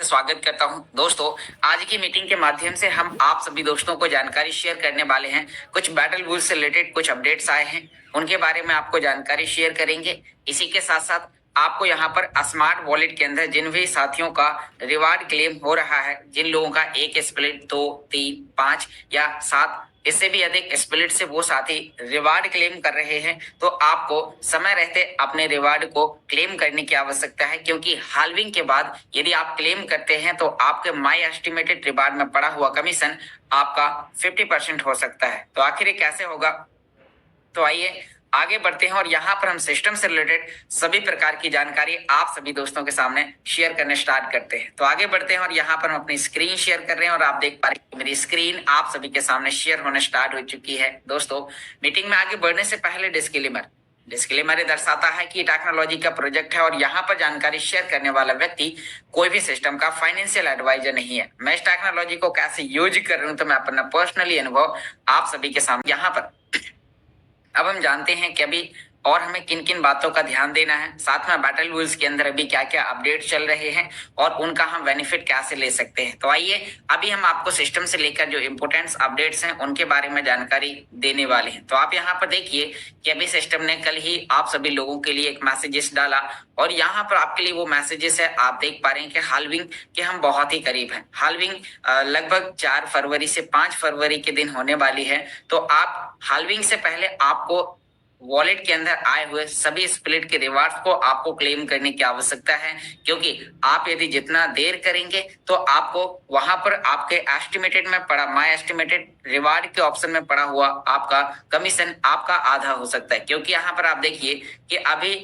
स्वागत करता हूं। दोस्तों, आज की मीटिंग के माध्यम से हम आप सभी दोस्तों को जानकारी शेयर करने वाले हैं। कुछ बैटल वुल्स से रिलेटेड कुछ अपडेट्स आए हैं, उनके बारे में आपको जानकारी शेयर करेंगे। इसी के साथ साथ आपको यहाँ पर स्मार्ट वॉलेट के अंदर जिन भी साथियों का रिवार्ड क्लेम हो रहा है, जिन लोगों का एक स्प्लिट 2, 3, 5 या 7 इससे भी अधिक स्प्लिट से वो साथी रिवार्ड क्लेम कर रहे हैं, तो आपको समय रहते अपने रिवार्ड को क्लेम करने की आवश्यकता है, क्योंकि हाल्विंग के बाद यदि आप क्लेम करते हैं तो आपके माई एस्टिमेटेड रिवार्ड में पड़ा हुआ कमीशन आपका 50% हो सकता है। तो आखिर ये कैसे होगा, तो आइए आगे बढ़ते हैं और यहाँ पर हम सिस्टम से रिलेटेड सभी प्रकार की जानकारी आप सभी दोस्तों के सामने शेयर करने स्टार्ट करते हैं। तो आगे बढ़ते हैं और यहाँ पर हम अपनी स्क्रीन शेयर कर रहे हैं और आप देख पा रहे हैं मेरी स्क्रीन आप सभी के सामने शेयर होने स्टार्ट हो चुकी है। दोस्तों, मीटिंग में आगे बढ़ने से पहले डिस्क्लेमर ये दर्शाता है कि टेक्नोलॉजी का प्रोजेक्ट है और यहाँ पर जानकारी शेयर करने वाला व्यक्ति कोई भी सिस्टम का फाइनेंशियल एडवाइजर नहीं है। मैं इस टेक्नोलॉजी को कैसे यूज कर रहा हूँ तो मैं अपना पर्सनली अनुभव आप सभी के सामने यहाँ पर अब हम जानते हैं कि अभी और हमें किन किन बातों का ध्यान देना है, साथ में बैटल रूल्स के अंदर अभी क्या क्या अपडेट चल रहे हैं और उनका हम बेनिफिट कैसे ले सकते हैं। तो आइए अभी हम आपको सिस्टम से लेकर जो इम्पोर्टेंट्स अपडेट्स हैं उनके बारे में जानकारी देने वाले हैं। तो आप यहाँ पर देखिए कि अभी सिस्टम ने कल ही आप सभी लोगों के लिए एक मैसेजेस डाला और यहाँ पर आपके लिए वो मैसेजेस है, आप देख पा रहे हैं कि हाल्विंग के हम बहुत ही करीब हैं। हाल्विंग लगभग 4 फरवरी से 5 फरवरी के दिन होने वाली है। तो आप हाल्विंग से पहले आपको वॉलेट के अंदर आए हुए सभी स्प्लिट के रिवार्ड्स को आपको क्लेम करने की आवश्यकता है, क्योंकि आप यदि जितना देर करेंगे तो आपको वहां पर आपके एस्टिमेटेड में पड़ा माई एस्टिमेटेड रिवार्ड के ऑप्शन में पड़ा हुआ आपका कमीशन आपका आधा हो सकता है। क्योंकि यहाँ पर आप देखिए कि अभी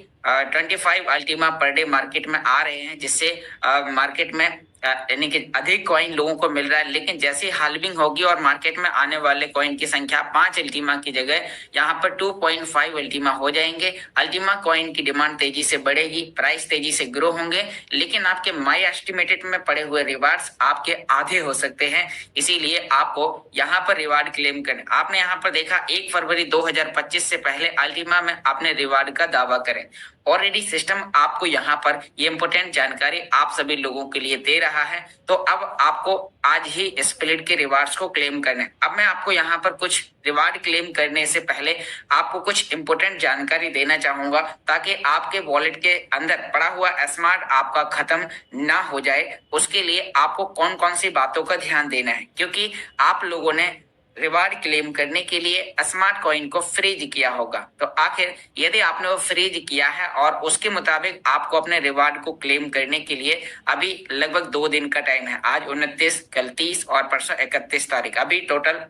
25 अल्टीमा पर डे मार्केट में आ रहे हैं, जिससे मार्केट में यानी कि अधिक कॉइन लोगों को मिल रहा है। लेकिन जैसे ही हाल्विंग होगी और मार्केट में आने वाले कॉइन की संख्या 5 अल्टीमा की जगह यहाँ पर 2.5 अल्टीमा हो जाएंगे। अल्टीमा कॉइन की डिमांड तेजी से बढ़ेगी, प्राइस तेजी से ग्रो होंगे, लेकिन आपके माई एस्टिमेटेड में पड़े हुए रिवार्ड्स आपके आधे हो सकते हैं। इसीलिए आपको यहाँ पर रिवार्ड क्लेम करने, आपने यहाँ पर देखा 1 फरवरी 2025 से पहले अल्टीमा में अपने रिवार्ड का दावा करें। ऑलरेडी सिस्टम आपको यहाँ पर ये इंपोर्टेंट जानकारी आप सभी लोगों के लिए दे रहा है। तो अब आपको आज ही स्प्लिट के रिवार्ड्स को क्लेम करना है। अब मैं आपको यहाँ पर कुछ रिवार्ड क्लेम करने से पहले आपको कुछ इंपोर्टेंट जानकारी देना चाहूंगा, ताकि आपके वॉलेट के अंदर पड़ा हुआ स्मार्ट आपका खत्म ना हो जाए। उसके लिए आपको कौन कौन सी बातों का ध्यान देना है, क्योंकि आप लोगों ने रिवार्ड क्लेम करने के लिए स्मार्ट कॉइन को फ्रीज किया होगा। तो आखिर यदि आपने वो फ्रीज किया है और उसके मुताबिक आपको अपने रिवार्ड को क्लेम करने के लिए अभी लगभग 2 दिन का टाइम है। आज 29, कल 30 और परसों 31 तारीख, अभी टोटल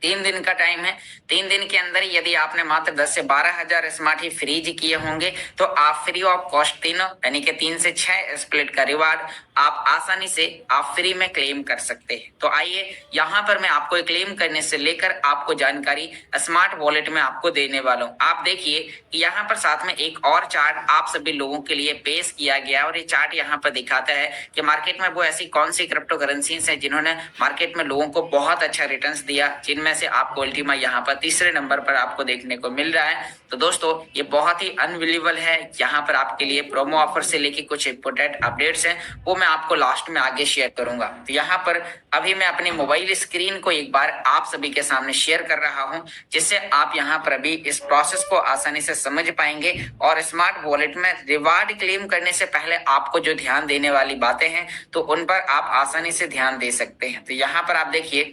3 दिन का टाइम है। 3 दिन के अंदर यदि आपने मात्र 10 से 12 हजार स्मार्ट ही फ्रीज किए होंगे तो आप फ्री ऑफ कॉस्ट तीनों यानी कि 3 से 6 स्प्लिट का रिवार्ड आप आसानी से आप फ्री में क्लेम कर सकते हैं। तो आइए यहाँ पर मैं आपको क्लेम करने से लेकर आपको जानकारी स्मार्ट वॉलेट में आपको देने वाला हूँ। आप देखिए कि यहाँ पर साथ में एक और चार्ट आप सभी लोगों के लिए पेश किया गया और ये चार्ट यहाँ पर दिखाता है कि मार्केट में वो ऐसी कौन सी क्रिप्टो करेंसीज है जिन्होंने मार्केट में लोगों को बहुत अच्छा रिटर्न्स दिया, जिनमें से आपको अल्टीमा यहाँ पर तीसरे नंबर पर आपको देखने को मिल रहा है। तो दोस्तों, ये बहुत ही अनबिलीवेबल है। यहाँ पर आपके लिए प्रोमो ऑफर से लेके कुछ इंपोर्टेंट अपडेट्स हैं, वो मैं आपको लास्ट में आगे शेयर करूंगा। तो यहाँ पर अभी मैं अपनी मोबाइल स्क्रीन को एक बार आप सभी के सामने शेयर कर रहा हूँ, जिससे आप यहाँ पर अभी इस प्रोसेस को आसानी से समझ पाएंगे और स्मार्ट वॉलेट में रिवार्ड क्लेम करने से पहले आपको जो ध्यान देने वाली बातें हैं तो उन पर आप आसानी से ध्यान दे सकते हैं। तो यहाँ पर आप देखिए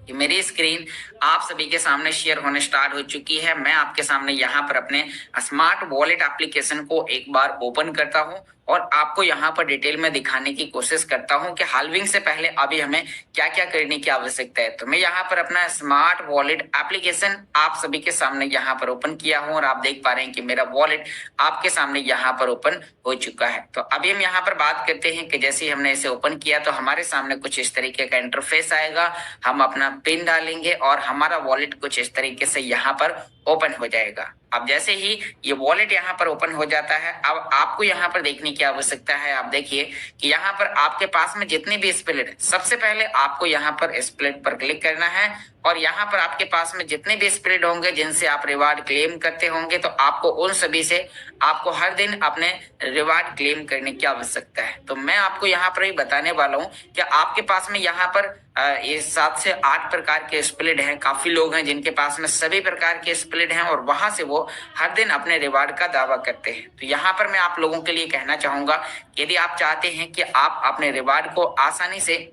कि मेरी स्क्रीन आप सभी के सामने शेयर होने स्टार्ट हो चुकी है। मैं आपके सामने यहाँ पर अपने स्मार्ट वॉलेट एप्लीकेशन को एक बार ओपन करता हूँ और आपको यहाँ पर डिटेल में दिखाने की कोशिश करता हूँ कि हाल्विंग से पहले अभी हमें क्या क्या करने की आवश्यकता है। तो मैं यहाँ पर अपना स्मार्ट वॉलेट एप्लीकेशन आप सभी के सामने यहाँ पर ओपन किया हूँ और आप देख पा रहे हैं कि मेरा वॉलेट आपके सामने यहाँ पर ओपन हो चुका है। तो अभी हम यहाँ पर बात करते हैं कि जैसे ही हमने इसे ओपन किया तो हमारे सामने कुछ इस तरीके का इंटरफेस आएगा। हम अपना पिन डालेंगे और हमारा वॉलेट कुछ इस तरीके से यहाँ पर ओपन हो जाएगा। अब जैसे ही ये वॉलेट यहाँ पर ओपन हो जाता है, अब आपको यहाँ पर देखने की आवश्यकता है। आप देखिए कि यहाँ पर आपके पास में जितनी भी स्प्लिट है, सबसे पहले आपको यहाँ पर स्प्लिट पर क्लिक करना है और यहाँ पर आपके पास में जितने भी स्प्लिट होंगे जिनसे आप रिवार्ड क्लेम करते होंगे, तो आपको उन सभी से आपको हर दिन अपने रिवार्ड क्लेम करने की आवश्यकता है। तो मैं आपको यहाँ पर ही बताने वाला हूँ कि आपके पास में यहाँ पर ये 7 से 8 प्रकार के स्प्लिट हैं। काफी लोग हैं जिनके पास में सभी प्रकार के स्प्लिट हैं और वहां से वो हर दिन अपने रिवार्ड का दावा करते हैं। तो यहाँ पर मैं आप लोगों के लिए कहना चाहूंगा, यदि आप चाहते हैं कि आप अपने रिवार्ड को आसानी से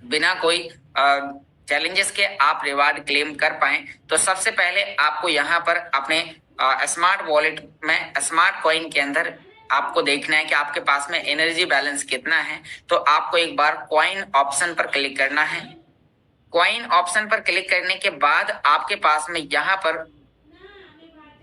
बिना कोई चैलेंजेस के आप रिवार्ड क्लेम कर पाए, तो सबसे पहले आपको यहाँ पर अपने स्मार्ट वॉलेट में स्मार्ट कॉइन के अंदर आपको देखना है कि आपके पास में एनर्जी बैलेंस कितना है। तो आपको एक बार कॉइन ऑप्शन पर क्लिक करना है। कॉइन ऑप्शन पर क्लिक करने के बाद आपके पास में यहाँ पर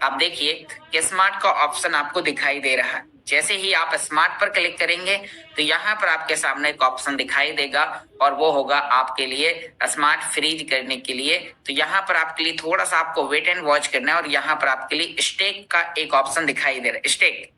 आप देखिए कि स्मार्ट का ऑप्शन आपको दिखाई दे रहा है। जैसे ही आप स्मार्ट पर क्लिक करेंगे तो यहाँ पर आपके सामने एक ऑप्शन दिखाई देगा और वो होगा आपके लिए स्मार्ट फ्रीज करने के लिए। तो यहाँ पर आपके लिए थोड़ा सा आपको वेट एंड वॉच करना है और यहाँ पर आपके लिए स्टेक का एक ऑप्शन दिखाई दे रहा है, स्टेक।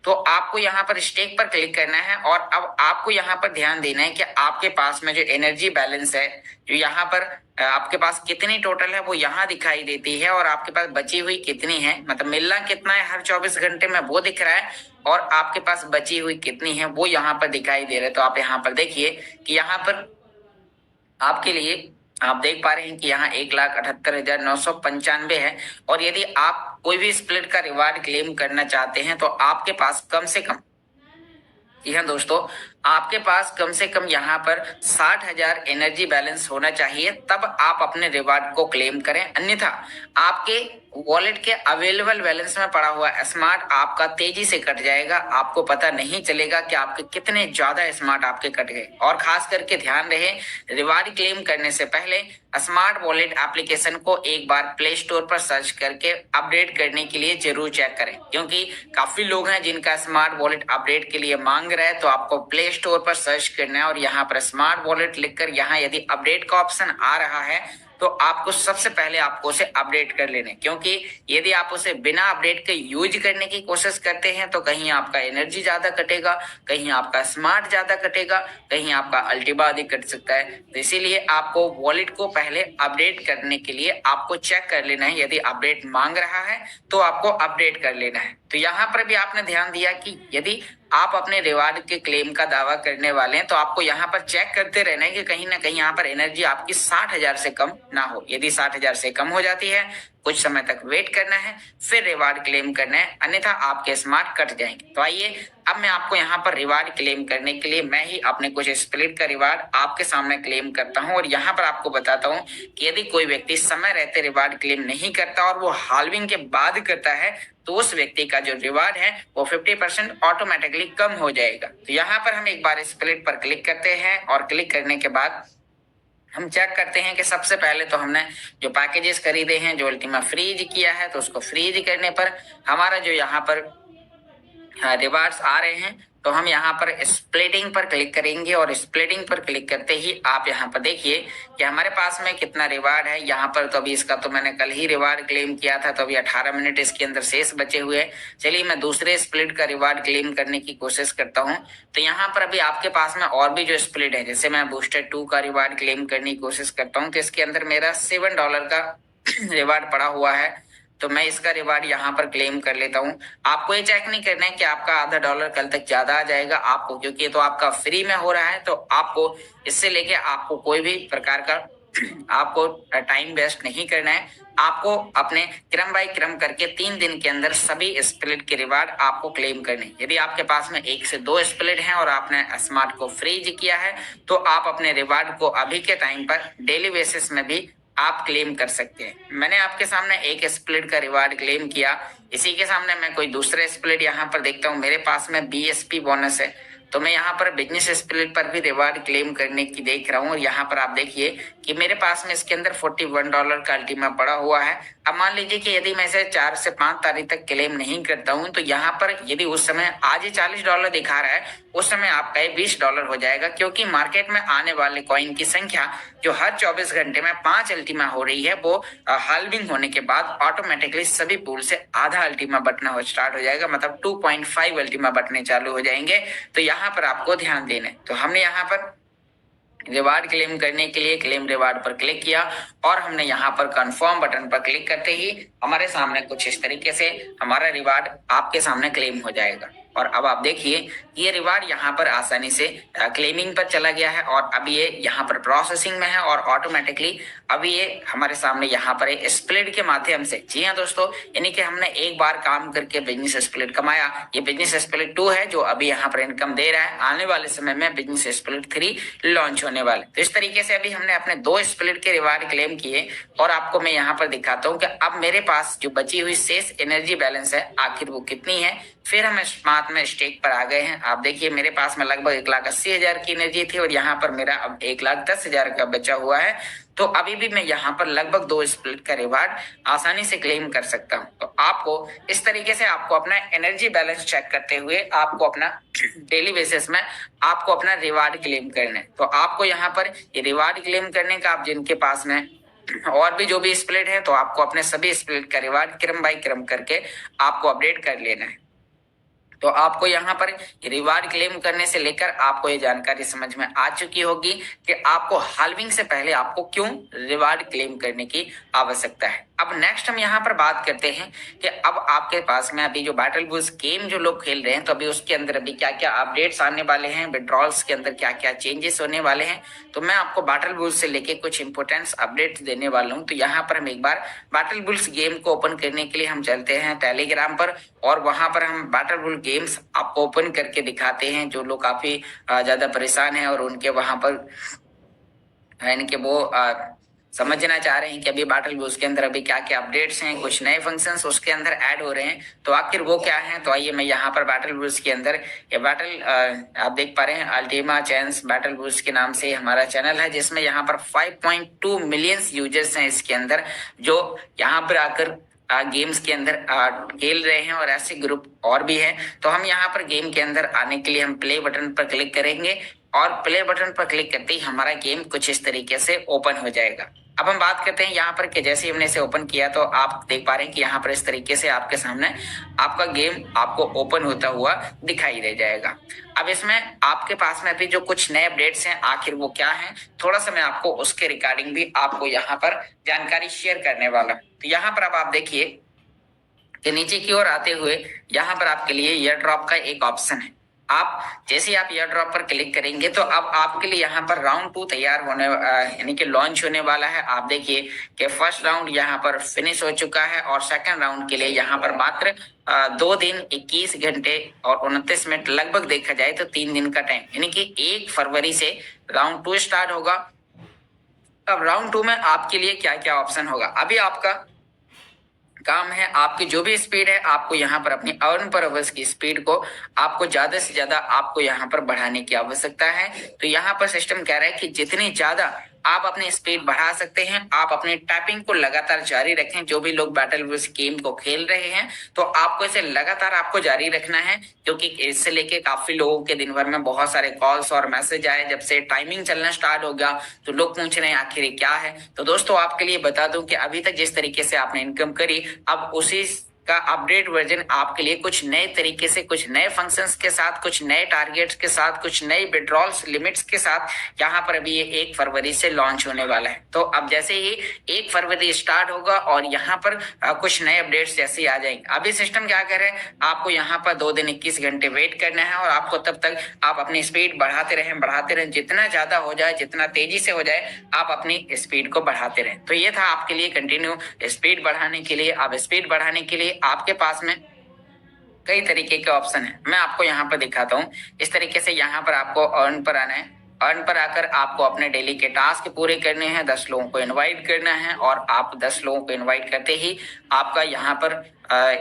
तो आपको यहाँ पर स्टेक पर क्लिक करना है और अब आपको यहाँ पर ध्यान देना है कि आपके पास में जो एनर्जी बैलेंस है, जो यहाँ पर आपके पास कितनी टोटल है वो यहाँ दिखाई देती है और आपके पास बची हुई कितनी है, मतलब मिलना कितना है हर 24 घंटे में वो दिख रहा है और आपके पास बची हुई कितनी है वो यहाँ पर दिखाई दे रहा है। तो आप यहाँ पर देखिए कि यहाँ पर आपके लिए आप देख पा रहे हैं कि यहाँ 1,78,995 है और यदि आप कोई भी स्प्लिट का रिवार्ड क्लेम करना चाहते हैं तो आपके पास कम से कम, जी हाँ दोस्तों, आपके पास कम से कम यहाँ पर 60,000 एनर्जी बैलेंस होना चाहिए, तब आप अपने रिवार्ड को क्लेम करें। अन्यथा आपके वॉलेट के अवेलेबल बैलेंस में पड़ा हुआ स्मार्ट आपका तेजी से कट जाएगा, आपको पता नहीं चलेगा कि आपके कितने ज्यादा स्मार्ट आपके कट गए। और खास करके ध्यान रहे, रिवार्ड क्लेम करने से पहले स्मार्ट वॉलेट एप्लीकेशन को एक बार प्ले स्टोर पर सर्च करके अपडेट करने के लिए जरूर चेक करें, क्योंकि काफी लोग हैं जिनका स्मार्ट वॉलेट अपडेट के लिए मांग रहा है। तो आपको प्ले स्टोर पर सर्च करना है और यहाँ पर स्मार्ट वॉलेट लिखकर यहाँ यदि अपडेट का ऑप्शन आ रहा है तो आपको सबसे पहले आपको उसे अपडेट कर लेने, क्योंकि यदि आप उसे बिना अपडेट के यूज करने की कोशिश करते हैं तो कहीं आपका एनर्जी ज्यादा कटेगा, कहीं आपका स्मार्ट ज्यादा कटेगा, कहीं आपका अल्टीबा अधिक कट सकता है। तो इसीलिए आपको वॉलेट को पहले अपडेट करने के लिए आपको चेक कर लेना है, यदि अपडेट मांग रहा है तो आपको अपडेट कर लेना है। तो यहाँ पर भी आपने ध्यान दिया कि यदि आप अपने रिवार्ड के क्लेम का दावा करने वाले हैं तो आपको यहाँ पर चेक करते रहना है कि कहीं ना कहीं यहाँ पर एनर्जी आपकी 60,000 से कम ना हो। यदि 60,000 से कम हो जाती है, कुछ समय तक वेट करना है, फिर रिवार्ड क्लेम करना है, अन्यथा आपके स्मार्ट कट जाएंगे। तो आइए अब मैं आपको यहाँ पर रिवार्ड क्लेम करने के लिए मैं ही अपने कुछ स्प्लिट का रिवार्ड आपके सामने क्लेम करता हूँ और यहाँ पर आपको बताता हूँ कि यदि कोई व्यक्ति समय रहते रिवार्ड क्लेम नहीं करता और वो हाल्विंग के बाद करता है तो उस व्यक्ति का जो रिवार्ड है वो 50% ऑटोमेटिकली कम हो जाएगा। तो यहाँ पर हम एक बार स्प्लिट पर क्लिक करते हैं और क्लिक करने के बाद हम चेक करते हैं कि सबसे पहले तो हमने जो पैकेजेस खरीदे हैं, जो अल्टीमा फ्रीज किया है, तो उसको फ्रीज करने पर हमारा जो यहाँ पर रिवार्ड्स आ रहे हैं तो हम यहाँ पर स्प्लिटिंग पर क्लिक करेंगे और स्प्लिटिंग पर क्लिक करते ही आप यहाँ पर देखिए कि हमारे पास में कितना रिवार्ड है। यहाँ पर तो अभी इसका तो मैंने कल ही रिवार्ड क्लेम किया था, तो अभी 18 मिनट इसके अंदर शेष बचे हुए हैं। चलिए मैं दूसरे स्प्लिट का रिवार्ड क्लेम करने की कोशिश करता हूँ। तो यहाँ पर अभी आपके पास में और भी जो स्प्लिट है, जैसे मैं बूस्टर 2 का रिवार्ड क्लेम करने की कोशिश करता हूँ तो इसके अंदर मेरा $7 का रिवार्ड पड़ा हुआ है, तो मैं इसका रिवार्ड यहाँ पर क्लेम कर लेता हूँ। आपको ये चेक नहीं करना है कि आपका आधा डॉलर कल तक ज्यादा आ जाएगा आपको, क्योंकि ये तो आपका फ्री में हो रहा है। तो आपको इससे लेके आपको कोई भी प्रकार का आपको टाइम वेस्ट नहीं करना है। आपको अपने क्रम बाय क्रम करके 3 दिन के अंदर सभी स्प्लिट के रिवार्ड आपको क्लेम करने। यदि आपके पास में 1 से 2 स्प्लिट हैं और आपने स्मार्ट को फ्रीज किया है तो आप अपने रिवार्ड को अभी के टाइम पर डेली बेसिस में भी आप क्लेम कर सकते हैं। मैंने आपके सामने एक स्प्लिट का रिवार्ड क्लेम किया, इसी के सामने मैं कोई दूसरे स्प्लिट यहाँ पर देखता हूँ। मेरे पास में BSP बोनस है, तो मैं यहाँ पर बिजनेस स्प्लिट पर भी रिवार्ड क्लेम करने की देख रहा हूँ और यहाँ पर आप देखिए कि मेरे पास में इसके अंदर $41 का अल्टीमा पड़ा हुआ है। अब मान लीजिए कि यदि मैं इसे 4 से 5 तारीख तक क्लेम नहीं करता हूँ तो यहाँ पर यदि उस समय आज ही $40 दिखा रहा है, उस समय आपका ये $20 हो जाएगा, क्योंकि मार्केट में आने वाले कॉइन की संख्या जो हर 24 घंटे में 5 अल्टीमा हो रही है वो हाल्विंग होने के बाद ऑटोमेटिकली सभी पूल से आधा अल्टीमा बटना हो स्टार्ट हो जाएगा, मतलब 2.5 अल्टीमा बटने चालू हो जाएंगे। तो यहाँ पर आपको ध्यान देना है। तो हमने यहाँ पर रिवार्ड क्लेम करने के लिए क्लेम रिवार्ड पर क्लिक किया और हमने यहाँ पर कंफर्म बटन पर क्लिक करते ही हमारे सामने कुछ इस तरीके से हमारा रिवार्ड आपके सामने क्लेम हो जाएगा। और अब आप देखिए ये रिवार्ड यहाँ पर आसानी से क्लेमिंग पर चला गया है और अभी ये यहाँ पर प्रोसेसिंग में है और ऑटोमेटिकली अभी ये हमारे सामने यहाँ पर एक स्प्लिट के माध्यम से, जी हाँ दोस्तों, यानी कि हमने एक बार काम करके बिजनेस स्प्लिट कमाया। ये बिजनेस स्प्लिट 2 है जो अभी यहाँ पर इनकम दे रहा है। आने वाले समय में बिजनेस स्प्लिट 3 लॉन्च होने वाले। तो इस तरीके से अभी हमने अपने 2 स्प्लिट के रिवार्ड क्लेम किए और आपको मैं यहाँ पर दिखाता हूँ कि अब मेरे पास जो बची हुई शेष एनर्जी बैलेंस है आखिर वो कितनी है। फिर हम स्मार्ट में स्टेक पर आ गए हैं। आप देखिए मेरे पास में लगभग 1,80,000 की एनर्जी थी और यहाँ पर मेरा अब 1,10,000 का बचा हुआ है। तो अभी भी मैं यहाँ पर लगभग 2 स्प्लिट का रिवार्ड आसानी से क्लेम कर सकता हूँ। तो आपको इस तरीके से आपको अपना एनर्जी बैलेंस चेक करते हुए आपको अपना डेली बेसिस में आपको अपना रिवार्ड क्लेम करना है। तो आपको यहाँ पर ये रिवार्ड क्लेम करने का, आप जिनके पास में और भी जो भी स्प्लिट है, तो आपको अपने सभी स्प्लिट का रिवार्ड क्रम बाय क्रम करके आपको अपडेट कर लेना है। तो आपको यहाँ पर रिवार्ड क्लेम करने से लेकर आपको ये जानकारी समझ में आ चुकी होगी कि आपको हाल्विंग से पहले आपको क्यों रिवार्ड क्लेम करने की आवश्यकता है। अब नेक्स्ट हम यहाँ पर बात करते हैं कि अब आपके पास में अभी जो बैटल बूस्ट गेम जो लोग खेल रहे हैं, तो अभी उसके अंदर अभी क्या क्या अपडेट्स आने वाले हैं, विड्रॉल्स के अंदर क्या क्या चेंजेस होने वाले हैं। तो मैं आपको बैटल बूस्ट से लेके कुछ इंपोर्टेंट अपडेट्स देने वाला हूँ। तो यहाँ पर हम एक बार बैटल बूस्ट गेम को ओपन करने के लिए हम चलते हैं टेलीग्राम पर और वहां पर हम बैटल बूस्ट गेम्स आपको ओपन करके दिखाते हैं। जो लोग काफी ज्यादा परेशान हैं और उनके वहां पर इनके वो समझना चाह रहे हैं कि अभी बैटल बूस्ट के अंदर अभी क्या क्या अपडेट्स हैं, कुछ नए फंक्शंस उसके अंदर ऐड हो रहे हैं, तो आखिर वो क्या है। तो आइए मैं यहाँ पर बैटल बूस्ट के अंदर ये बैटल आप देख पा रहे हैं अल्टीमा चैंस बैटल बूस्ट के नाम से हमारा चैनल है, जिसमें यहाँ पर 5.2 मिलियन यूजर्स हैं इसके अंदर, जो यहाँ पर आकर गेम्स के अंदर खेल रहे हैं और ऐसे ग्रुप और भी हैं। तो हम यहाँ पर गेम के अंदर आने के लिए हम प्ले बटन पर क्लिक करेंगे और प्ले बटन पर क्लिक करते ही हमारा गेम कुछ इस तरीके से ओपन हो जाएगा। अब हम बात करते हैं यहाँ पर कि जैसे हमने इसे ओपन किया तो आप देख पा रहे हैं कि यहाँ पर इस तरीके से आपके सामने आपका गेम आपको ओपन होता हुआ दिखाई दे जाएगा। अब इसमें आपके पास में अभी जो कुछ नए अपडेट्स हैं आखिर वो क्या हैं, थोड़ा सा मैं आपको उसके रिगार्डिंग भी आपको यहाँ पर जानकारी शेयर करने वाला। तो यहाँ पर अब आप देखिए कि नीचे की ओर आते हुए यहाँ पर आपके लिए एयर ड्रॉप का एक ऑप्शन है। आप जैसे ही आप एयर ड्रॉप पर क्लिक करेंगे तो अब आपके लिए यहाँ पर राउंड 2 तैयार होने यानी कि लॉन्च होने वाला है। आप देखिए कि फर्स्ट राउंड यहाँ पर फिनिश हो चुका है और सेकंड राउंड के लिए यहाँ पर मात्र 2 दिन 21 घंटे और 29 मिनट लगभग देखा जाए तो 3 दिन का टाइम, यानी कि 1 फरवरी से राउंड 2 स्टार्ट होगा। अब राउंड 2 में आपके लिए क्या क्या ऑप्शन होगा, अभी आपका काम है आपकी जो भी स्पीड है आपको यहाँ पर अपनी अर्न पर आवर्स की स्पीड को आपको ज्यादा से ज्यादा आपको यहाँ पर बढ़ाने की आवश्यकता है। तो यहाँ पर सिस्टम कह रहा है कि जितनी ज्यादा आप अपनी स्पीड बढ़ा सकते हैं, आप अपनी टाइपिंग को लगातार जारी रखें। जो भी लोग बैटल बूस्ट गेम को खेल रहे हैं तो आपको इसे लगातार आपको जारी रखना है, क्योंकि इससे लेके काफी लोगों के दिन भर में बहुत सारे कॉल्स और मैसेज आए। जब से टाइमिंग चलना स्टार्ट हो गया तो लोग पूछ रहे हैं आखिर ये क्या है। तो दोस्तों आपके लिए बता दूं कि अभी तक जिस तरीके से आपने इनकम करी, अब उसी का अपडेट वर्जन आपके लिए कुछ नए तरीके से, कुछ नए फंक्शंस के साथ, कुछ नए टारगेट्स के साथ, कुछ नई विड्रॉल्स लिमिट्स के साथ यहाँ पर अभी ये 1 फरवरी से लॉन्च होने वाला है। तो अब जैसे ही 1 फरवरी स्टार्ट होगा और यहाँ पर कुछ नए अपडेट्स जैसे ही आ जाएंगे, अभी सिस्टम क्या करे, आपको यहाँ पर 2 दिन 21 घंटे वेट करना है और आपको तब तक आप अपनी स्पीड बढ़ाते रहें। जितना ज्यादा हो जाए, जितना तेजी से हो जाए, आप अपनी स्पीड को बढ़ाते रहें। तो ये था आपके लिए कंटिन्यू स्पीड बढ़ाने के लिए। अब स्पीड बढ़ाने के लिए आपके पास में कई तरीके के ऑप्शन है, मैं आपको यहाँ पर दिखाता हूँ। इस तरीके से यहाँ पर आपको अर्न पर आना है। अर्न पर आकर आपको अपने डेली के टास्क पूरे करने हैं, 10 लोगों को इनवाइट करना है और आप 10 लोगों को इनवाइट करते ही आपका यहाँ पर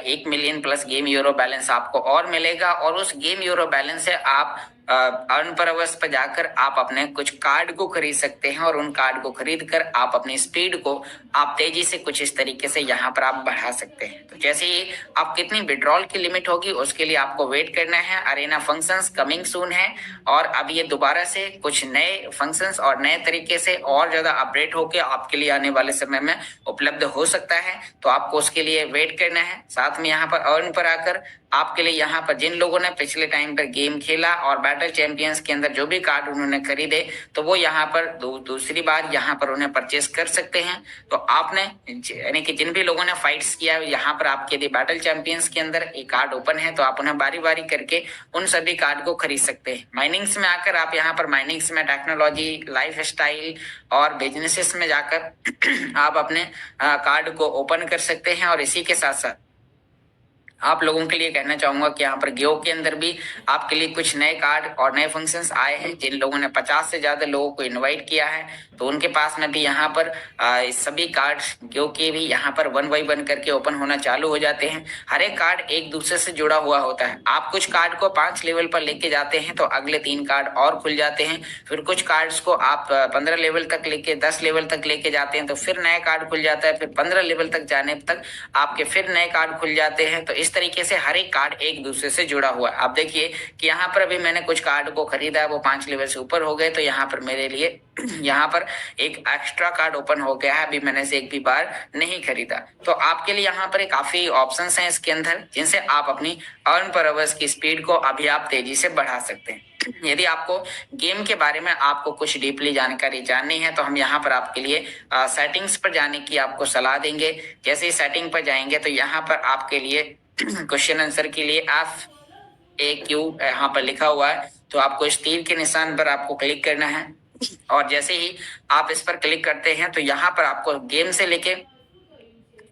1 million plus game euro balance आपको और मिलेगा और उस गेम यूरो बैलेंस से आप अर्न पर अवर्स पर जाकर आप अपने कुछ कार्ड को खरीद सकते हैं और उन कार्ड को खरीद कर आप अपनी स्पीड को आप तेजी से कुछ इस तरीके से यहाँ पर आप बढ़ा सकते हैं। तो जैसे ही आप कितनी विड्रॉल की लिमिट होगी उसके लिए आपको वेट करना है। अरेना फंक्शंस कमिंग सून है और अब ये दोबारा से कुछ नए फंक्शंस और नए तरीके से और ज्यादा अपडेट होकर आपके लिए आने वाले समय में उपलब्ध हो सकता है। तो आपको उसके लिए वेट करना है। है। साथ में यहाँ पर अर्न पर आकर आपके लिए यहाँ पर जिन लोगों ने पिछले टाइम पर गेम खेला और बैटल चैंपियंस के अंदर जो भी कार्ड उन्होंने खरीदे, तो वो यहाँ पर दूसरी बार यहाँ पर उन्हें परचेस कर सकते हैं। तो आपने यानी कि जिन भी लोगों ने फाइट्स किया, यहाँ पर आपके लिए बैटल चैंपियंस के अंदर एक कार्ड ओपन है, तो आप उन्हें बारी बारी करके उन सभी कार्ड को खरीद सकते हैं। माइनिंग्स में आकर आप यहाँ पर माइनिंग्स में टेक्नोलॉजी, लाइफ स्टाइल और बिजनेसेस में जाकर आप अपने कार्ड को ओपन कर सकते हैं। और इसी के साथ साथ आप लोगों के लिए कहना चाहूंगा कि यहाँ पर गेओ के अंदर भी आपके लिए कुछ नए कार्ड और नए फंक्शंस आए हैं। जिन लोगों ने 50 से ज्यादा लोगों को इनवाइट किया है, तो उनके पास में भी यहाँ पर सभी कार्ड गेओ के भी यहाँ पर 1 बाय 1 करके ओपन होना चालू हो जाते हैं। हर एक कार्ड एक दूसरे से जुड़ा हुआ होता है। आप कुछ कार्ड को 5 लेवल पर लेके जाते हैं तो अगले 3 कार्ड और खुल जाते हैं। फिर कुछ कार्ड्स को आप 15 लेवल तक लेके 10 लेवल तक लेके जाते हैं तो फिर नया कार्ड खुल जाता है। फिर 15 लेवल तक जाने तक आपके फिर नए कार्ड खुल जाते हैं। तो इस तरीके से हर एक कार्ड एक दूसरे से जुड़ा हुआ है। आप देखिए कि यहाँ पर अभी मैंने कुछ कार्ड को खरीदा है, वो 5 लेवल से ऊपर हो गए, तो यहाँ पर मेरे लिए यहाँ पर एक एक्स्ट्रा कार्ड ओपन हो गया है। अभी मैंने से एक भी बार नहीं खरीदा। तो आपके लिए यहाँ पर काफी ऑप्शंस हैं इसके अंदर, जिनसे आप अपनी अर्न पर आवर्स की स्पीड को अभी आप तेजी से बढ़ा सकते हैं। यदि आपको गेम के बारे में आपको कुछ डीपली जानकारी जाननी है, तो हम यहाँ पर आपके लिए सेटिंग्स पर जाने की आपको सलाह देंगे। जैसे ही सेटिंग पर जाएंगे तो यहाँ पर आपके लिए क्वेश्चन आंसर के लिए FAQ यहाँ पर लिखा हुआ है, तो आपको इस तीर के निशान पर आपको क्लिक करना है। और जैसे ही आप इस पर क्लिक करते हैं तो यहाँ पर आपको गेम से लेके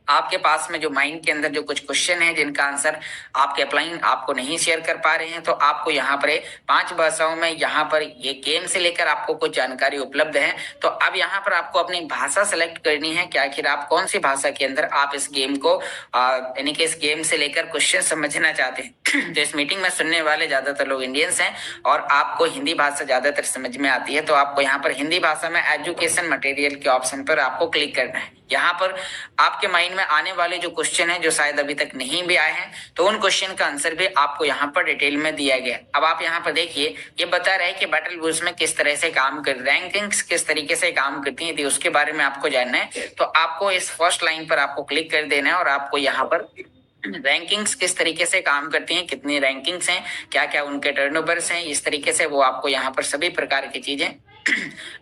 आपके पास में जो माइंड के अंदर जो कुछ क्वेश्चन है जिनका आंसर आपके अपलाइन आपको नहीं शेयर कर पा रहे हैं, तो आपको यहाँ पर 5 भाषाओं में यहाँ पर ये गेम से लेकर आपको कुछ जानकारी उपलब्ध है। तो अब यहाँ पर आपको अपनी भाषा सेलेक्ट करनी है कि आखिर आप कौन सी भाषा के अंदर आप इस गेम को यानी कि इस गेम से लेकर क्वेश्चन समझना चाहते हैं। तो इस मीटिंग में सुनने वाले ज्यादातर लोग इंडियंस हैं और आपको हिंदी भाषा ज्यादातर समझ में आती है, तो आपको यहाँ पर हिंदी भाषा में एजुकेशन मटेरियल के ऑप्शन पर आपको क्लिक करना है। यहाँ पर आपके माइंड में आने वाले जो क्वेश्चन है जो शायद अभी तक नहीं भी आए हैं, तो उन क्वेश्चन का आंसर भी आपको यहाँ पर डिटेल में दिया गया। अब आप यहाँ पर देखिए, ये बता रहे हैं कि बैटल बुल्स में किस तरह से काम कर, रैंकिंग्स किस तरीके से काम करती है, उसके बारे में आपको जानना है। तो आपको इस फर्स्ट लाइन पर आपको क्लिक कर देना है और आपको यहाँ पर रैंकिंग्स किस तरीके से काम करती हैं, कितनी रैंकिंग्स हैं, क्या क्या उनके टर्नओवर्स हैं, इस तरीके से वो आपको यहाँ पर सभी प्रकार की चीजें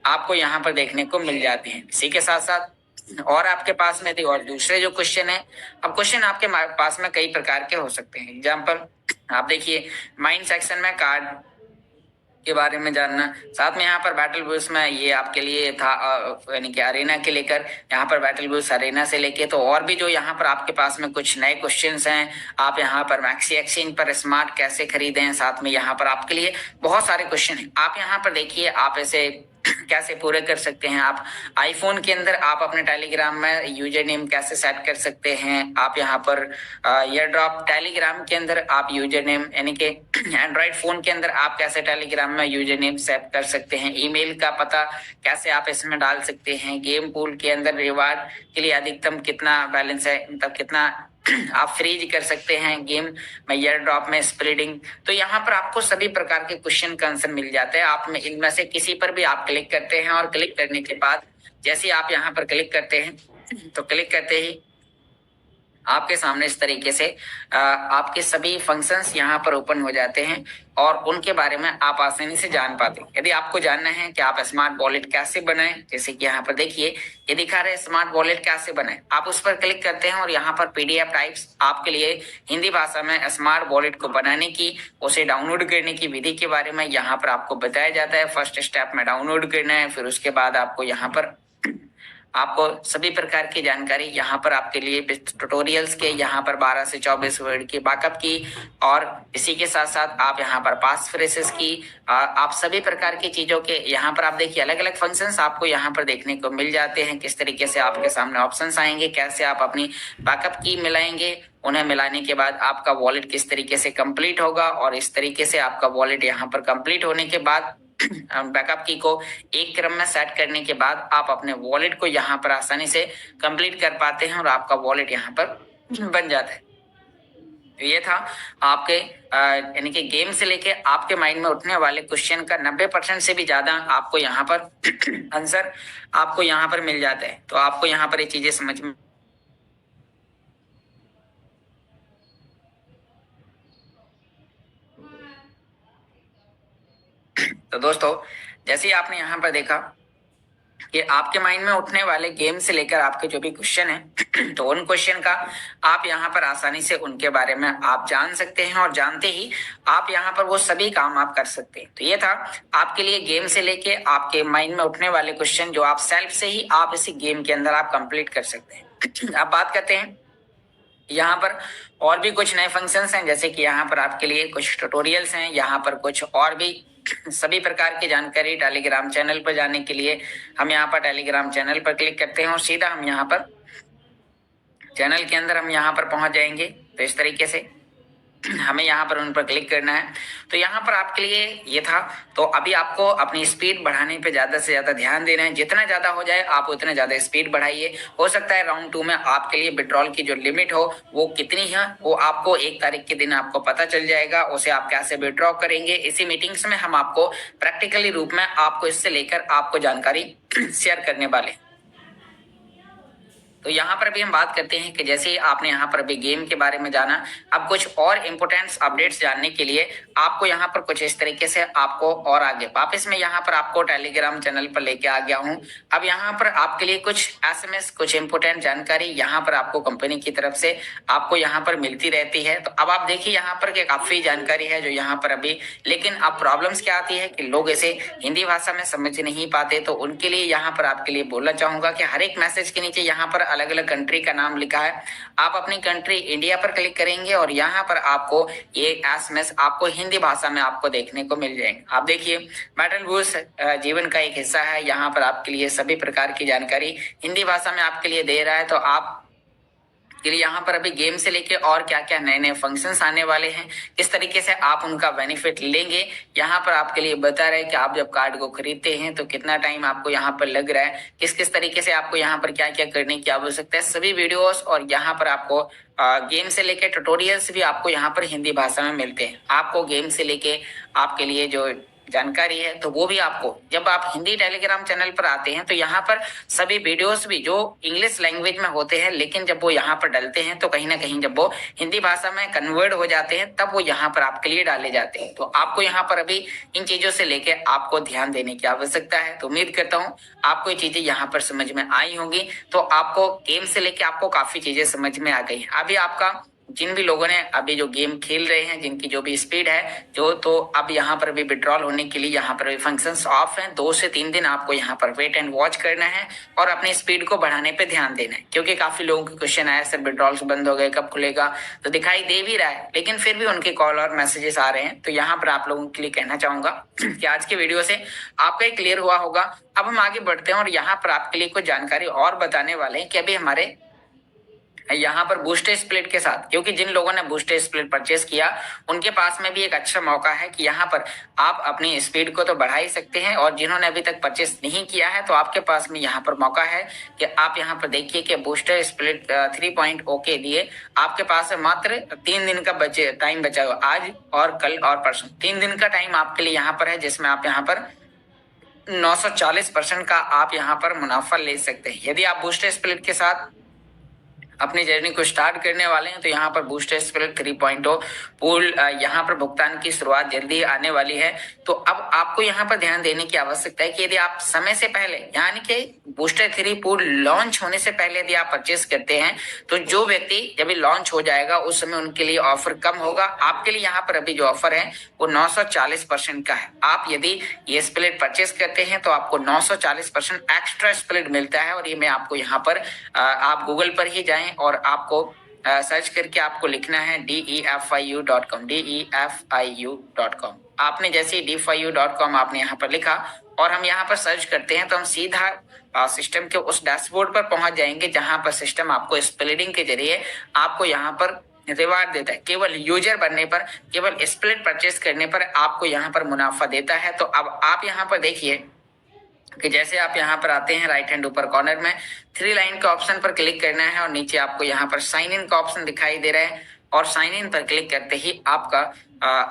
आपको यहाँ पर देखने को मिल जाती हैं। इसी के साथ साथ और आपके पास में थी और दूसरे जो क्वेश्चन है, अब क्वेश्चन आपके पास में कई प्रकार के हो सकते हैं। एग्जाम्पल आप देखिए, माइंड सेक्शन में कार्ड के बारे में जानना, साथ में यहाँ पर बैटल बुल्स में ये आपके लिए था यानी कि अरेना के लेकर, यहाँ पर बैटल बुल्स अरेना से लेके तो और भी जो यहाँ पर आपके पास में कुछ नए क्वेश्चंस हैं। आप यहाँ पर मैक्सी एक्सचेंज पर स्मार्ट कैसे खरीदें, साथ में यहाँ पर आपके लिए बहुत सारे क्वेश्चन हैं। आप यहाँ पर देखिए, आप ऐसे कैसे पूरे कर सकते हैं। आप आईफोन के अंदर आप अपने टेलीग्राम में यूजर नेम कैसे सेट कर सकते हैं। आप यहाँ पर एयर ड्रॉप टेलीग्राम के अंदर आप यूजर नेम यानी कि एंड्रॉइड फोन के अंदर आप कैसे टेलीग्राम में यूजर नेम सेट कर सकते हैं। ईमेल का पता कैसे आप इसमें डाल सकते हैं। गेम पूल के अंदर रिवार्ड के लिए अधिकतम कितना बैलेंस है, मतलब कितना आप फ्रीज कर सकते हैं गेम में, एयर ड्रॉप में स्प्रेडिंग। तो यहाँ पर आपको सभी प्रकार के क्वेश्चन का आंसर मिल जाता है। आप में इनमें से किसी पर भी आप क्लिक करते हैं और क्लिक करने के बाद जैसे ही आप यहाँ पर क्लिक करते हैं तो क्लिक करते ही आपके सामने इस तरीके से आपके सभी फंक्शंस यहाँ पर ओपन हो जाते हैं और उनके बारे में आप आसानी से जान पाते हैं। यदि आपको जानना है कि आप स्मार्ट वॉलेट कैसे बनाएं, जैसे कि यहाँ पर देखिए ये दिखा रहे हैं स्मार्ट वॉलेट कैसे बनाएं, आप उस पर क्लिक करते हैं और यहाँ पर पीडीएफ टाइप्स आपके लिए हिंदी भाषा में स्मार्ट वॉलेट को बनाने की, उसे डाउनलोड करने की विधि के बारे में यहाँ पर आपको बताया जाता है। फर्स्ट स्टेप में डाउनलोड करना है, फिर उसके बाद आपको यहाँ पर आपको सभी प्रकार की जानकारी यहाँ पर आपके लिए ट्यूटोरियल्स के यहाँ पर 12 से 24 वर्ड की बैकअप की, और इसी के साथ साथ आप यहाँ पर पास फ्रेसेस की आप सभी प्रकार की चीजों के यहाँ पर आप देखिए अलग अलग फंक्शंस आपको यहाँ पर देखने को मिल जाते हैं। किस तरीके से आपके सामने ऑप्शंस आएंगे, कैसे आप अपनी बैकअप की मिलाएंगे, उन्हें मिलाने के बाद आपका वॉलेट किस तरीके से कंप्लीट होगा, और इस तरीके से आपका वॉलेट यहाँ पर कंप्लीट होने के बाद बैकअप की को एक क्रम में सेट करने के बाद आप अपने वॉलेट को यहाँ पर आसानी से कंप्लीट कर पाते हैं और आपका वॉलेट यहाँ पर बन जाता है। तो ये था आपके यानी कि गेम से लेके आपके माइंड में उठने वाले क्वेश्चन का 90% से भी ज्यादा आपको यहाँ पर आंसर आपको यहाँ पर मिल जाता है। तो आपको यहाँ पर ये चीजें समझ में तो दोस्तों, जैसे ही आपने यहाँ पर देखा कि आपके माइंड में उठने वाले गेम से लेकर आपके जो भी क्वेश्चन है तो उन क्वेश्चन का आप यहाँ पर आसानी से उनके बारे में आप जान सकते हैं और जानते ही आप यहाँ पर वो सभी काम आप कर सकते हैं। तो ये था आपके लिए गेम से लेके आपके माइंड में उठने वाले क्वेश्चन जो आप सेल्फ से ही आप इसी गेम के अंदर आप कंप्लीट कर सकते हैं। अब बात करते हैं यहाँ पर और भी कुछ नए फंक्शंस हैं, जैसे कि यहाँ पर आपके लिए कुछ ट्यूटोरियल्स हैं, यहाँ पर कुछ और भी सभी प्रकार की जानकारी टेलीग्राम चैनल पर जाने के लिए हम यहाँ पर टेलीग्राम चैनल पर क्लिक करते हैं और सीधा हम यहाँ पर चैनल के अंदर हम यहाँ पर पहुंच जाएंगे। तो इस तरीके से हमें यहाँ पर उन पर क्लिक करना है। तो यहाँ पर आपके लिए ये था। तो अभी आपको अपनी स्पीड बढ़ाने पे ज्यादा से ज्यादा ध्यान देना है, जितना ज्यादा हो जाए आप उतना ज्यादा स्पीड बढ़ाइए। हो सकता है राउंड 2 में आपके लिए विड्रॉल की जो लिमिट हो वो कितनी है वो आपको 1 तारीख के दिन आपको पता चल जाएगा, उसे आप कैसे विड्रॉ करेंगे। इसी मीटिंग्स में हम आपको प्रैक्टिकली रूप में आपको इससे लेकर आपको जानकारी शेयर करने वाले। तो यहाँ पर भी हम बात करते हैं कि जैसे आपने यहाँ पर अभी गेम के बारे में जाना, अब कुछ और इम्पोर्टेंट अपडेट्स जानने के लिए आपको यहाँ पर कुछ इस तरीके से आपको और आगे वापस में यहाँ पर आपको टेलीग्राम चैनल पर लेके आ गया हूँ। अब यहाँ पर आपके लिए कुछ एसएमएस कुछ इम्पोर्टेंट जानकारी यहाँ पर आपको कंपनी की तरफ से आपको यहाँ पर मिलती रहती है। तो अब आप देखिए यहाँ पर काफी जानकारी है जो यहाँ पर अभी, लेकिन अब प्रॉब्लम्स क्या आती है कि लोग इसे हिंदी भाषा में समझ नहीं पाते। तो उनके लिए यहाँ पर आपके लिए बोलना चाहूंगा कि हर एक मैसेज के नीचे यहाँ पर अलग अलग कंट्री का नाम लिखा है। आप अपनी कंट्री इंडिया पर क्लिक करेंगे और यहाँ पर आपको ये एसएमएस आपको हिंदी भाषा में आपको देखने को मिल जाएंगे। आप देखिए बैटल बूस जीवन का एक हिस्सा है, यहाँ पर आपके लिए सभी प्रकार की जानकारी हिंदी भाषा में आपके लिए दे रहा है। तो आप के लिए यहाँ पर अभी गेम से लेके और क्या क्या नए नए फंक्शंस आने वाले हैं, किस तरीके से आप उनका बेनिफिट लेंगे, यहाँ पर आपके लिए बता रहे हैं कि आप जब कार्ड को खरीदते हैं तो कितना टाइम आपको यहाँ पर लग रहा है, किस किस तरीके से आपको यहाँ पर क्या क्या करने की आवश्यकता है, सभी वीडियोस और यहाँ पर आपको गेम से लेके ट्यूटोरियल्स भी आपको यहाँ पर हिंदी भाषा में मिलते हैं। आपको गेम से लेके आपके लिए जो जानकारी है तो वो भी आपको जब आप हिंदी टेलीग्राम चैनल पर आते हैं तो यहाँ पर सभी वीडियोस भी जो इंग्लिश लैंग्वेज में होते हैं, लेकिन जब वो यहाँ पर डलते हैं तो कहीं ना कहीं जब वो हिंदी भाषा में कन्वर्ट हो जाते हैं तब वो यहाँ पर आपके लिए डाले जाते हैं। तो आपको यहाँ पर अभी इन चीजों से लेके आपको ध्यान देने की आवश्यकता है। तो उम्मीद करता हूँ आपको ये चीजें यहाँ पर समझ में आई होंगी। तो आपको गेम से लेके आपको काफी चीजें समझ में आ गई हैं। अभी आपका जिन भी लोगों ने अभी जो गेम खेल रहे हैं, जिनकी जो भी स्पीड है जो, तो अब यहाँ पर भी विड्रॉल होने के लिए यहाँ पर भी फंक्शंस ऑफ हैं। 2 से 3 दिन आपको यहाँ पर वेट एंड वॉच करना है और अपनी स्पीड को बढ़ाने पे ध्यान देना है, क्योंकि काफी लोगों के क्वेश्चन आए सर विड्रॉल्स बंद हो गए, कब खुलेगा। तो दिखाई दे भी रहा है लेकिन फिर भी उनके कॉल और मैसेजेस आ रहे हैं। तो यहाँ पर आप लोगों के लिए कहना चाहूंगा कि आज की वीडियो से आपका ही क्लियर हुआ होगा। अब हम आगे बढ़ते हैं और यहाँ पर आपके लिए कुछ जानकारी और बताने वाले हैं कि अभी हमारे यहाँ पर बूस्टर स्प्लिट के साथ, क्योंकि जिन लोगों ने बूस्टर स्प्लिट परचेस किया उनके पास में भी एक अच्छा मौका है कि यहाँ पर आप अपनी स्पीड को तो बढ़ा ही सकते हैं, और जिन्होंने अभी तक परचेस नहीं किया है तो आपके पास में यहाँ पर मौका है कि आप यहाँ पर देखिए कि बूस्टर स्प्लिट 3.0 के लिए आपके पास मात्र 3 दिन का टाइम बचा हुआ, आज और कल और परसों 3 दिन का टाइम आपके लिए यहाँ पर है, जिसमें आप यहाँ पर 940% का आप यहाँ पर मुनाफा ले सकते हैं। यदि आप बूस्टर स्प्लिट के साथ अपनी जर्नी को स्टार्ट करने वाले हैं तो यहाँ पर बूस्टर स्प्लिट 3.0 पूल यहाँ पर भुगतान की शुरुआत जल्दी आने वाली है। तो अब आपको यहाँ पर ध्यान देने की आवश्यकता है कि यदि आप समय से पहले यानी कि बूस्टर 3 पूल लॉन्च होने से पहले यदि आप परचेस करते हैं तो जो व्यक्ति जब लॉन्च हो जाएगा उस समय उनके लिए ऑफर कम होगा। आपके लिए यहाँ पर अभी जो ऑफर है वो 940% का है। आप यदि ये स्प्लिट परचेस करते हैं तो आपको 940% एक्स्ट्रा स्प्लिट मिलता है। और ये मैं आपको यहाँ पर आप गूगल पर ही जाएं और आपको सर्च करके आपको लिखना है DEFIU.com DEFIU.com। आपने जैसे ही DEFIU.com आपने यहाँ पर लिखा और हम यहाँ पर सर्च करते हैं तो हम सीधा सिस्टम के उस डैशबोर्ड पर पहुंच जाएंगे जहां पर सिस्टम आपको स्प्लिटिंग के जरिए आपको यहाँ पर रिवार्ड देता है। केवल यूजर बनने पर, केवल स्प्लिट परचेस करने पर आपको यहाँ पर मुनाफा देता है। तो अब आप यहाँ पर देखिए कि जैसे आप यहाँ पर आते हैं राइट हैंड ऊपर कॉर्नर में 3 लाइन के ऑप्शन पर क्लिक करना है और नीचे आपको यहाँ पर साइन इन का ऑप्शन दिखाई दे रहा है और साइन इन पर क्लिक करते ही आपका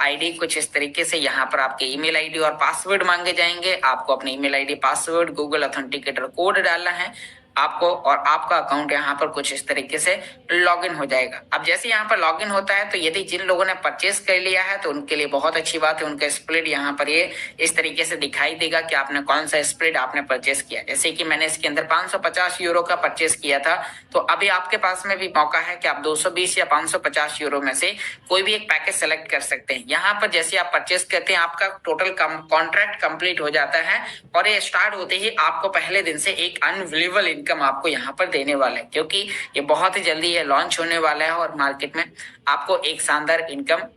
आईडी कुछ इस तरीके से यहाँ पर आपके ईमेल आईडी और पासवर्ड मांगे जाएंगे। आपको अपने email ID password Google authenticator code डालना है। आपको और आपका अकाउंट यहाँ पर कुछ इस तरीके से लॉगिन हो जाएगा। अब जैसे यहाँ पर लॉगिन होता है तो यदि जिन लोगों ने परचेस कर लिया है तो उनके लिए बहुत अच्छी बात है, उनका स्प्लिट यहाँ पर ये इस तरीके से दिखाई देगा कि आपने कौन सा स्प्लिट आपने परचेस किया। जैसे कि मैंने इसके अंदर 550 यूरो का परचेस किया था, तो अभी आपके पास में भी मौका है कि आप 220 या 550 यूरो में से कोई भी एक पैकेज सेलेक्ट कर सकते हैं। यहाँ पर जैसे आप परचेस करते हैं आपका टोटल कॉन्ट्रैक्ट कंप्लीट हो जाता है और ये स्टार्ट होते ही आपको पहले दिन से एक अनबिलीवेबल इनकम आपको यहाँ पर देने वाला है, क्योंकि ये बहुत ही जल्दी ये लॉन्च होने वाला है और मार्केट में आपको एक शानदार इनकम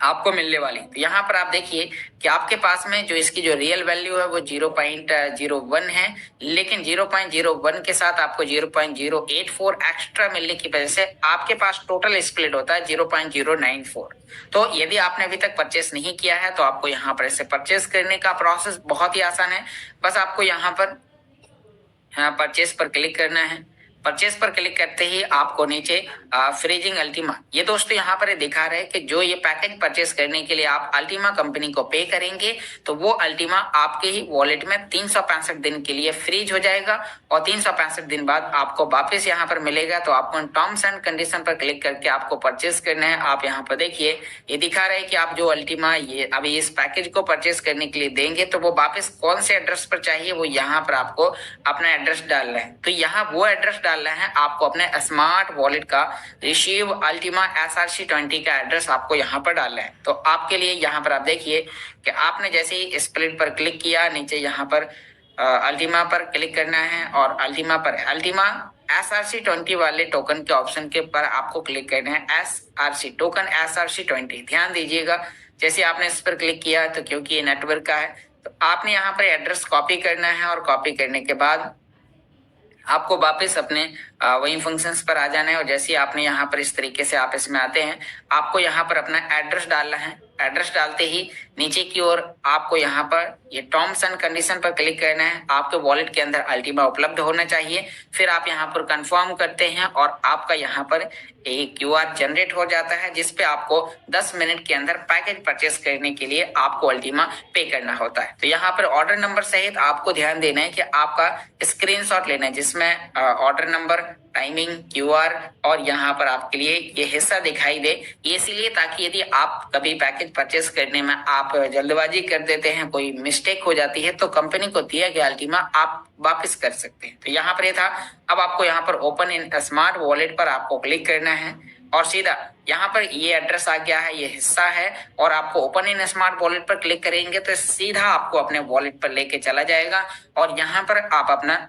आपको मिलने वाली। तो यहाँ पर आप देखिए कि आपके पास में जो इसकी जो रियल वैल्यू है वो 0.01 है, लेकिन 0.01 के साथ आपको 0.084 एक्स्ट्रा मिलने की वजह से आपके पास टोटल स्प्लिट होता है 0.094। तो यदि आपने अभी तक परचेस नहीं किया है तो आपको यहाँ पर इसे परचेस करने का प्रोसेस बहुत ही आसान है। बस आपको यहाँ पर परचेस पर क्लिक करना है। परचेस पर क्लिक करते ही आपको नीचे फ्रीजिंग अल्टीमा, ये दोस्तों यहाँ पर दिखा रहे हैं कि जो ये पैकेज परचेस करने के लिए आप अल्टीमा कंपनी को पे करेंगे तो वो अल्टीमा आपके ही वॉलेट में 365 दिन के लिए फ्रीज हो जाएगा और 365 दिन बाद आपको वापस यहाँ पर मिलेगा। तो आपको टर्म्स एंड कंडीशन पर क्लिक करके आपको परचेस करना है। आप यहाँ पर देखिए ये दिखा रहे हैं कि आप जो अल्टीमा ये अभी इस पैकेज को परचेस करने के लिए देंगे तो वो वापस कौन से एड्रेस पर चाहिए वो यहाँ पर आपको अपना एड्रेस डालना है। तो यहाँ वो एड्रेस डालना है आपको अपने स्मार्ट वॉलेट का रिसीव अल्टीमा SRC20 का एड्रेस आपको यहाँ पर डालना है। तो आपके लिए यहाँ पर आप देखिए कि आपने जैसे ही स्प्लिट पर क्लिक किया नीचे यहाँ पर अल्टीमा पर क्लिक करना है और अल्टीमा SRC20 वाले टोकन के ऑप्शन के पर आपको क्लिक करना है। SRC टोकन SRC20 ध्यान दीजिएगा, जैसे आपने इस पर क्लिक किया तो क्योंकि ये नेटवर्क का है तो आपने यहाँ पर एड्रेस कॉपी करना है और कॉपी करने के बाद आपको वापस अपने वही फंक्शंस पर आ जाना है। और जैसे आपने यहाँ पर इस तरीके से आप इसमें आते हैं आपको यहाँ पर अपना एड्रेस डालना है। एड्रेस डालते ही नीचे की ओर आपको यहाँ पर ये टर्म्स एंड कंडीशन पर क्लिक करना है। आपके वॉलेट के अंदर अल्टीमा उपलब्ध होना चाहिए। फिर आप यहाँ पर कंफर्म करते हैं और आपका यहाँ पर एक QR जनरेट हो जाता है जिसपे आपको 10 मिनट के अंदर पैकेज परचेस करने के लिए आपको अल्टीमा पे करना होता है। तो यहाँ पर ऑर्डर नंबर सहित आपको ध्यान देना है कि आपका स्क्रीनशॉट लेना है जिसमें ऑर्डर नंबर, टाइमिंग, QR और यहाँ पर आपके लिए ये हिस्सा दिखाई दे। ये इसलिए ताकि यदि आप कभी पैकेज परचेस करने में आप जल्दबाजी कर देते हैं, कोई मिस्टेक हो जाती है तो कंपनी को दिया गया अल्टीमा आप वापस कर सकते हैं। तो यहाँ पर ये था। अब आपको यहाँ पर ओपन इन स्मार्ट वॉलेट पर आपको क्लिक करना है और सीधा यहाँ पर ये एड्रेस आ गया है, ये हिस्सा है और आपको ओपन इन स्मार्ट वॉलेट पर क्लिक करेंगे तो सीधा आपको अपने वॉलेट पर लेके चला जाएगा और यहाँ पर आप अपना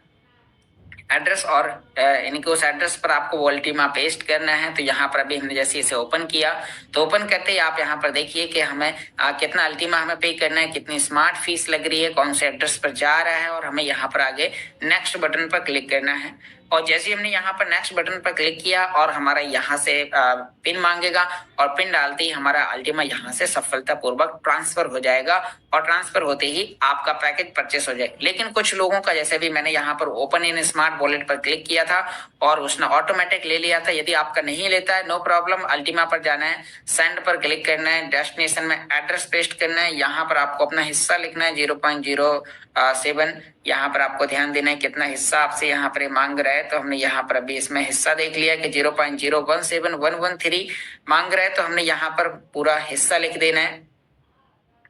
एड्रेस और यानी कि उस एड्रेस पर आपको अल्टीमा पेस्ट करना है। तो यहाँ पर अभी हमने जैसे इसे ओपन किया तो ओपन करते ही आप यहाँ पर देखिए कि हमें कितना अल्टीमा हमें पे करना है, कितनी स्मार्ट फीस लग रही है, कौन से एड्रेस पर जा रहा है और हमें यहाँ पर आगे नेक्स्ट बटन पर क्लिक करना है। और जैसे हमने यहाँ पर नेक्स्ट बटन पर क्लिक किया और हमारा यहाँ से पिन मांगेगा और पिन डालते ही हमारा अल्टीमा यहाँ से सफलतापूर्वक ट्रांसफर हो जाएगा और ट्रांसफर होते ही आपका पैकेज परचेस हो जाएगा। लेकिन कुछ लोगों का जैसे भी मैंने यहाँ पर ओपन इन स्मार्ट वॉलेट पर क्लिक किया था और उसने ऑटोमेटिक ले लिया था। यदि आपका नहीं लेता है नो प्रॉब्लम, अल्टीमा पर जाना है, सेंड पर क्लिक करना है, डेस्टिनेशन में एड्रेस पेस्ट करना है, यहाँ पर आपको अपना हिस्सा लिखना है 0.07। यहाँ पर आपको ध्यान देना है कितना हिस्सा आपसे यहाँ पर मांग रहा है। तो हमने यहाँ पर अभी इसमें हिस्सा देख लिया कि 0.017113 मांग रहा है तो हमने यहाँ पर पूरा हिस्सा लिख देना है।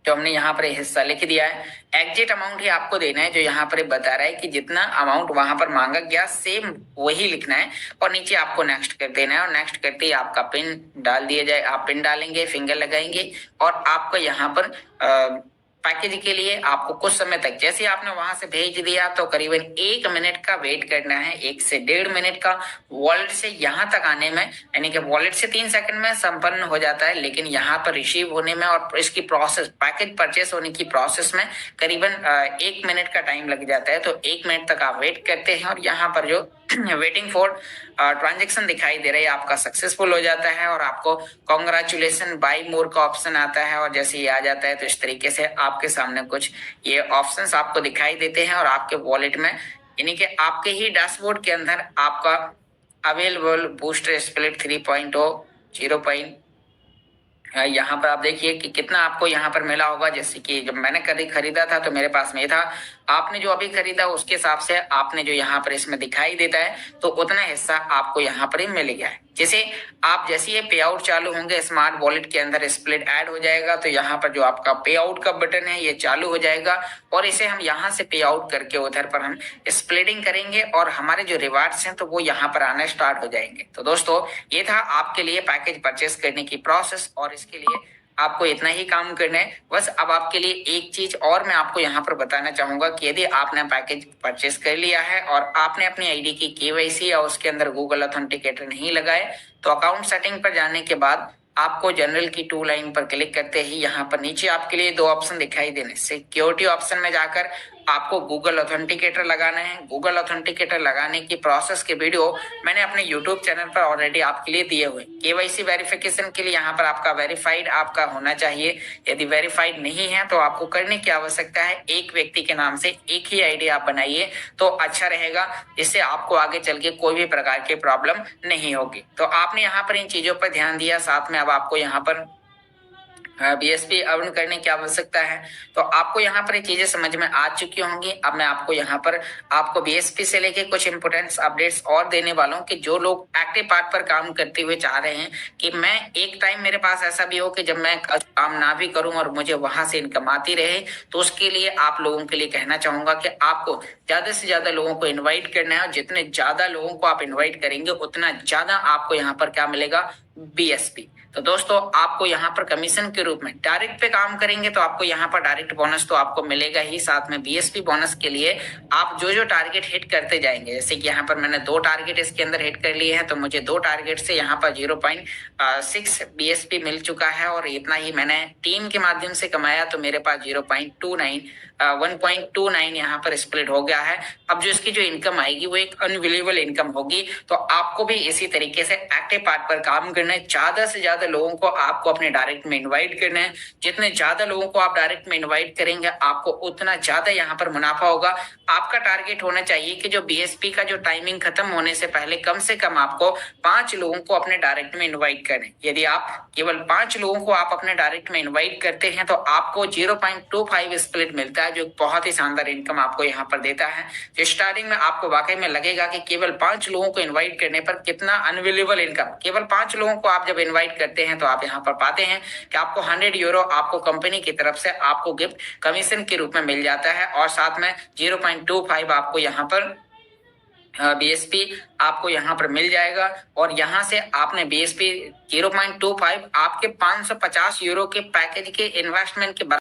तो हमने यहाँ पर हिस्सा लिख दिया है। एग्जिट अमाउंट ही आपको देना है जो यहाँ पर बता रहा है कि जितना अमाउंट वहां पर मांगा गया सेम वही लिखना है और नीचे आपको नेक्स्ट कर देना है और नेक्स्ट करते ही आपका पिन डाल दिया जाए। आप पिन डालेंगे, फिंगर लगाएंगे और आपको यहाँ पर पैकेज के लिए आपको कुछ समय तक, जैसे आपने वहां से भेज दिया तो करीबन 1 मिनट का वेट करना है, 1 से 1.5 मिनट का वॉलेट से यहाँ तक आने में, यानी कि वॉलेट से 3 सेकंड में संपन्न हो जाता है, लेकिन यहाँ पर रिसीव होने में और इसकी प्रोसेस पैकेज परचेस होने की प्रोसेस में करीबन 1 मिनट का टाइम लग जाता है। तो 1 मिनट तक आप वेट करते हैं और यहाँ पर जो वेटिंग फॉर ट्रांजेक्शन दिखाई दे रहा है आपका सक्सेसफुल हो जाता है और आपको कॉन्ग्रेचुलेशन बाय मोर का ऑप्शन आता है। और जैसे ये आ जाता है तो इस तरीके से आपके सामने कुछ ये ऑप्शंस आपको दिखाई देते हैं और आपके वॉलेट में यानी कि आपके ही डैशबोर्ड के अंदर आपका अवेलेबल बूस्टर स्प्लिट 3.0 यहाँ पर आप देखिए कि कितना आपको यहाँ पर मिला होगा। जैसे कि जब मैंने कभी खरीदा था तो मेरे पास में था आपने जो अभी खरीदा उसके हिसाब से आपने जो यहाँ पर इसमें दिखाई देता है तो उतना हिस्सा आपको यहाँ पर ही मिल गया है। जैसे आप जैसे ये पे आउट चालू होंगे स्मार्ट वॉलेट के अंदर स्प्लिट ऐड हो जाएगा तो यहाँ पर जो आपका पे आउट का बटन है ये चालू हो जाएगा और इसे हम यहाँ से पे आउट करके उधर पर हम स्प्लिटिंग करेंगे और हमारे जो रिवार्ड्स हैं तो वो यहाँ पर आना स्टार्ट हो जाएंगे। तो दोस्तों ये था आपके लिए पैकेज परचेस करने की प्रोसेस और इसके लिए आपको इतना ही काम करना है। बस अब आपके लिए एक चीज और मैं आपको यहाँ पर बताना चाहूंगा कि यदि आपने पैकेज परचेस कर लिया है और आपने अपनी आईडी की केवाईसी या उसके अंदर गूगल ऑथेंटिकेटर नहीं लगाए तो अकाउंट सेटिंग पर जाने के बाद आपको जनरल की टू लाइन पर क्लिक करते ही यहाँ पर नीचे आपके लिए दो ऑप्शन दिखाई देने, सिक्योरिटी ऑप्शन में जाकर आपको गूगल ऑथेंटिकेटर लगाना है। गूगल ऑथेंटिकेटर लगाने की प्रोसेस के वीडियो मैंने अपने यूट्यूब चैनल पर ऑलरेडी आपके लिए दिए हुए। केवाईसी वेरिफिकेशन के लिए यहाँ पर आपका वेरीफाइड आपका होना चाहिए। यदि वेरीफाइड नहीं है तो आपको करने की आवश्यकता है एक व्यक्ति के नाम से एक ही आईडी आप बनाइए तो अच्छा रहेगा, जिससे आपको आगे चल के कोई भी प्रकार की प्रॉब्लम नहीं होगी। तो आपने यहाँ पर इन चीजों पर ध्यान दिया, साथ में अब आपको यहाँ पर बीएसपी अर्न करने की आवश्यकता है। तो आपको यहाँ पर ये चीजें समझ में आ चुकी होंगी। अब मैं आपको यहाँ पर आपको बीएसपी से लेके कुछ इंपोर्टेंट अपडेट्स और देने वाला हूँ कि जो लोग एक्टिव पार्ट पर काम करते हुए चाह रहे हैं कि मैं एक टाइम मेरे पास ऐसा भी हो कि जब मैं काम ना भी करूं और मुझे वहां से इनकम आती रहे, तो उसके लिए आप लोगों के लिए कहना चाहूंगा कि आपको ज्यादा से ज्यादा लोगों को इन्वाइट करना है और जितने ज्यादा लोगों को आप इन्वाइट करेंगे उतना ज्यादा आपको यहाँ पर क्या मिलेगा, बीएसपी। तो दोस्तों आपको यहाँ पर कमीशन के रूप में डायरेक्ट पे काम करेंगे तो आपको यहाँ पर डायरेक्ट बोनस तो आपको मिलेगा ही, साथ में बीएसपी बोनस के लिए आप जो जो टारगेट हिट करते जाएंगे, जैसे कि यहाँ पर मैंने 2 टारगेट इसके अंदर हिट कर लिए हैं तो मुझे 2 टारगेट से यहाँ पर 0.6 बीएसपी मिल चुका है और इतना ही मैंने टीम के माध्यम से कमाया तो मेरे पास 1.29 यहाँ पर स्प्लिट हो गया है। अब जो इसकी जो इनकम आएगी वो एक अनबिलीवेबल इनकम होगी। तो आपको भी इसी तरीके से एक्टिव पार्ट पर काम करना है, ज्यादा से ज्यादा लोगों को आपको अपने डायरेक्ट में इनवाइट करना है। जितने ज्यादा लोगों को आप डायरेक्ट में इनवाइट करेंगे आपको उतना ज्यादा यहाँ पर मुनाफा होगा। आपका टारगेट होना चाहिए कि जो बीएसपी का जो टाइमिंग खत्म होने से पहले कम से कम आपको 5 लोगों को अपने डायरेक्ट में इनवाइट करें। यदि आप केवल 5 लोगों को आप अपने डायरेक्ट में इनवाइट करते हैं तो आपको 0.25 स्प्लिट मिलता है, जो बहुत ही शानदार इनकम आपको यहाँ पर देता है। जो स्टार्टिंग में आपको वाकई में लगेगा कि केवल 5 लोगों को इनवाइट करने पर कितना अनबिलीवेबल इनकम। केवल 5 लोगों को आप जब इनवाइट करते हैं तो आप यहाँ पर पाते हैं कि आपको 100 यूरो आपको कंपनी की तरफ से आपको गिफ्ट कमीशन के रूप में मिल जाता है और साथ में 0.25 आपको यहाँ पर बीएसपी आपको यहाँ पर मिल जाएगा। और यहाँ से आपने बीएसपी 0.25 आपके 550 यूरो के पैकेज के इन्वेस्टमेंट के